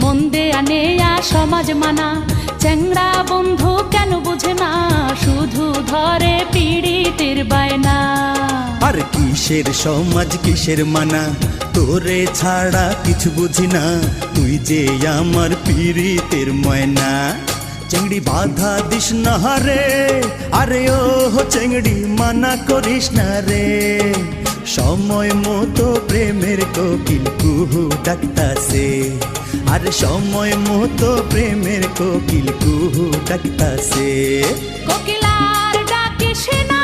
মন দেয়া নেয়া সমাজ মানা, চ্যাংড়া বন্ধু কেন বুঝে না, শুধু ধরে পীড়িতের বায়না। আর কিসের সমাজ কিসের মানা, তোরে ছাড়া কিছু বুঝি না, তুই যে আমার পীড়িতের ময়না। চেংড়ি বাধা দিস না রে, আরে ও চেংড়ি মানা করিস না রে, সময় মতো প্রেমের কোকিল কুহু ডাকতাছে, আরে সময় মতো প্রেমের কোকিল কুহু ডাকতাছে। কোকিলার ডাকে সে না